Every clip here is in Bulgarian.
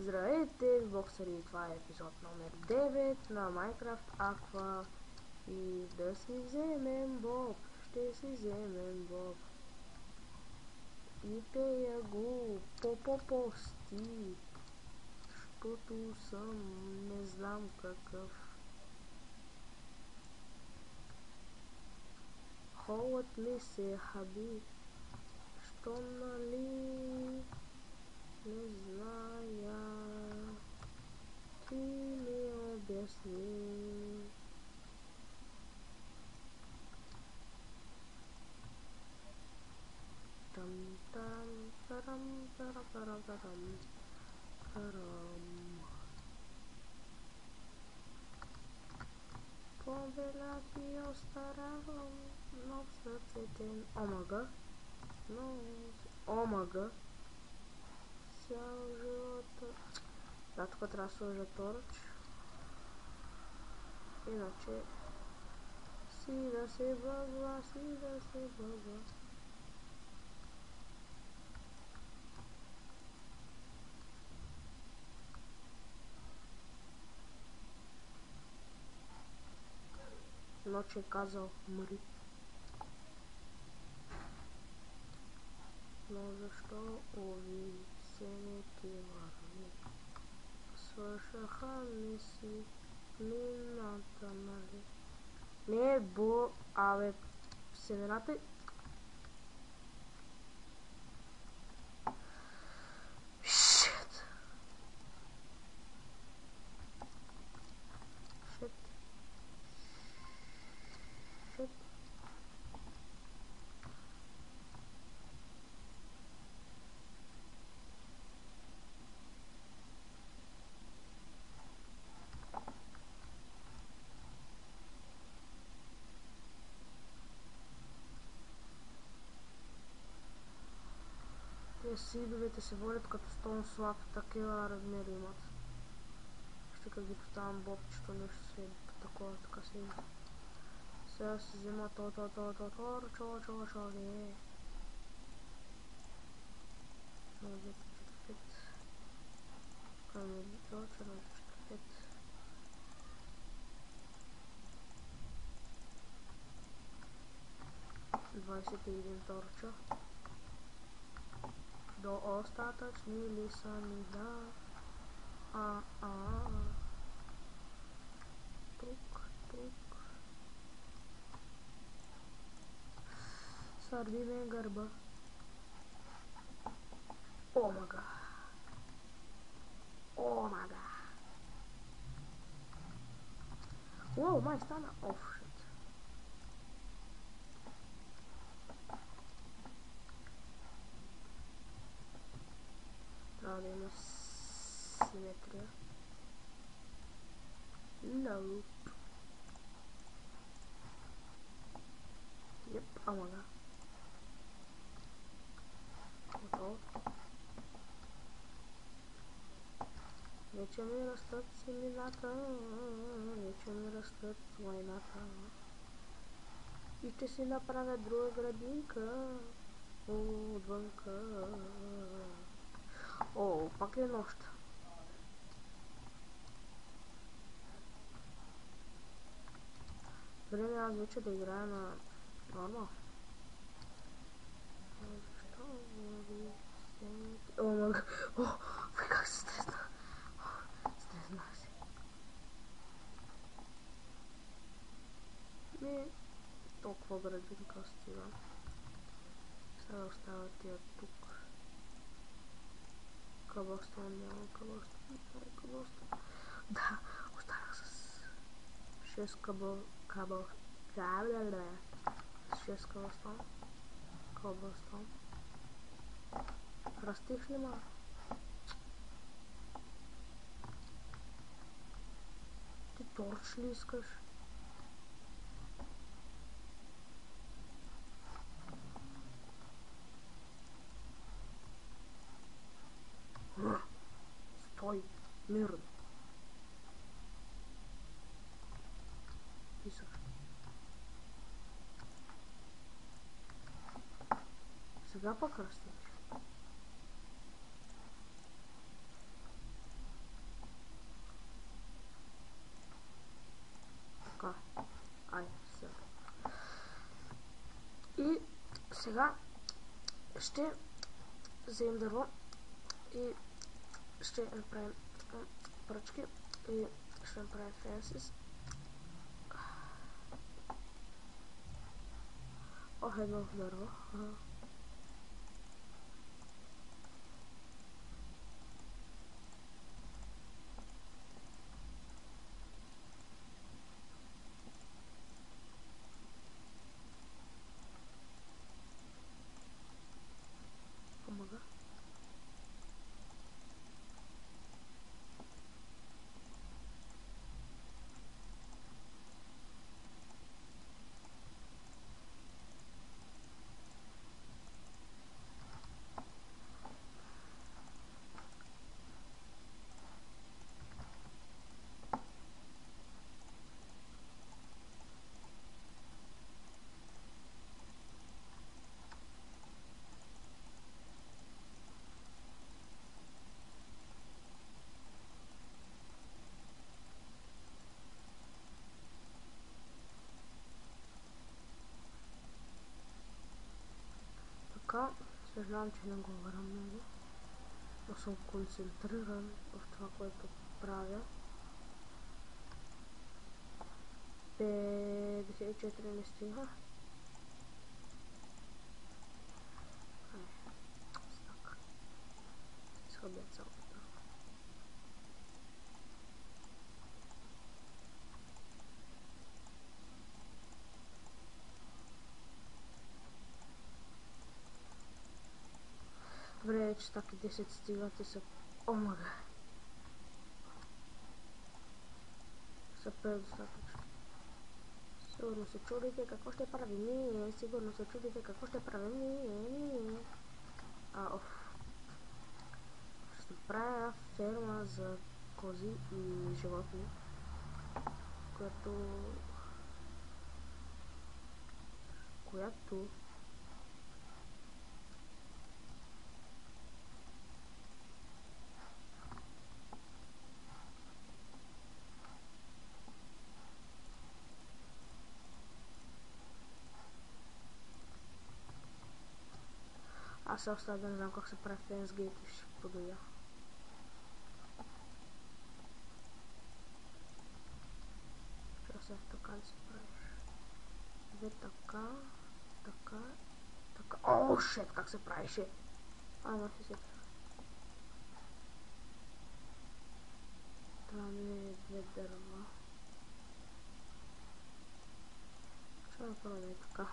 Здравейте, боксери! Това е епизод номер 9 на Minecraft Aqua и да си вземем Боб. Ще си вземем Боб. И пея го по-по-пости, защото съм не знам какъв. Холът ми се хаби, що нали не зная. Ти ми обясни. Там там тарам тарам тарам тарам тарам. Повеля ти остарявам, но в сърцете омага, но омага цял живота. Да, тук трябва да сложа торч, иначе си да се бъгва, си да се бъгва. Ноче казал мри. Но защо ови се не ти върви? Свършаха ми си мината, нали? Не, абе, семената... Шит! Шит! Шит! Те сидовете се водят като Stone Slab, такива размери имат. Ще как ги поставям бобчето, нещо се такова, така се иде. Сега се взема чо, не. Може пет. Камери, торча, пет. Двадесет и един торча. До остатъчни ли са ми, да? Тук. Сърди ме гърба. Омага. Уау, май стана офшит. Трябва да има симетрия. No. Yep, омага. Готово. Вече ми растат семената, вече ми растат лайната. И ще си направя друга градинка отвънка. О, пак е нощ. Време аз вече да играя на норма. Защо ви се... О, мага. О, как се стресна. Стреснах се. Не, толкова градинка стига. Сега остават тия тук. Къбълстон, няма къбълстон. Да, останах с 6 къбълстон. Растиш ли, ма? Ти торч ли искаш? Стой, мирно. Писаш. Сега пък растиш. Сега ще вземем дърво и ще направим пръчки и ще направим фенсис. Ох, едно дърво. Помага. Така, съжалявам, че не говоря много, но съм концентриран в това, което правя. 54 не стига. Стак. Изхъбя цялото. Добре, че так и 10 стигат и са... Омага! Са предостатъчно. Сигурно се чудите какво ще правим ние. Сигурно се чудите какво ще правим ние. Ще направя ферма за кози и животни, която аз все още да не знам как се прави Фенсгейт и ще подоя. Ще сега така ли се правиш? Две така, така, така. О, шет, как се правише? Ама ще се... Това ми е две дърва. Ще направя да е така.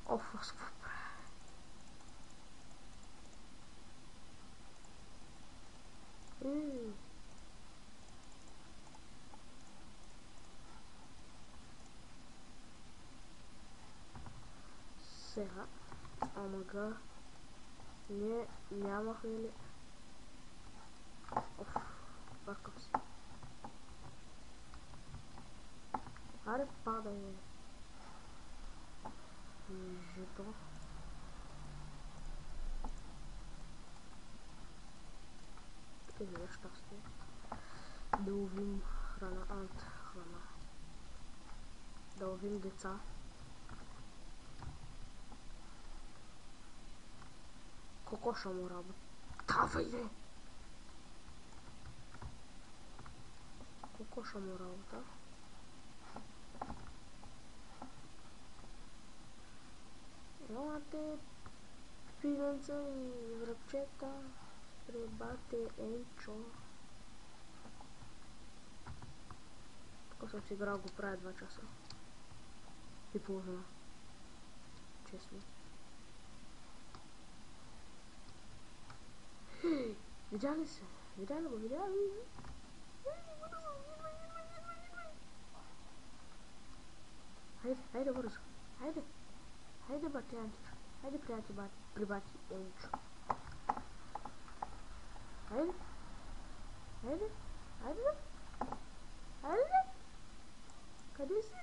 Оф, аз какво правя? Сега, омага, ние нямахме ли... Оф, бъркам се. Аре, падай, жито. И виж как стои. Да ловим храна, храна. Да ловим деца. Кокоша му работа. Давай, де! Кокоша му работа. Елате, пиленца и връбчета. Пребате Енчо. Тук съм си играл, го правя 2 часа. И половина. Честно. Видя ли се? Видя ли го? Видя ли? Хайде, хайде бързо. Хайде. Хайде, бати Анчо. Хайде, при бати Енчо. Хайде. Хайде. Хайде. Хайде. Къде си?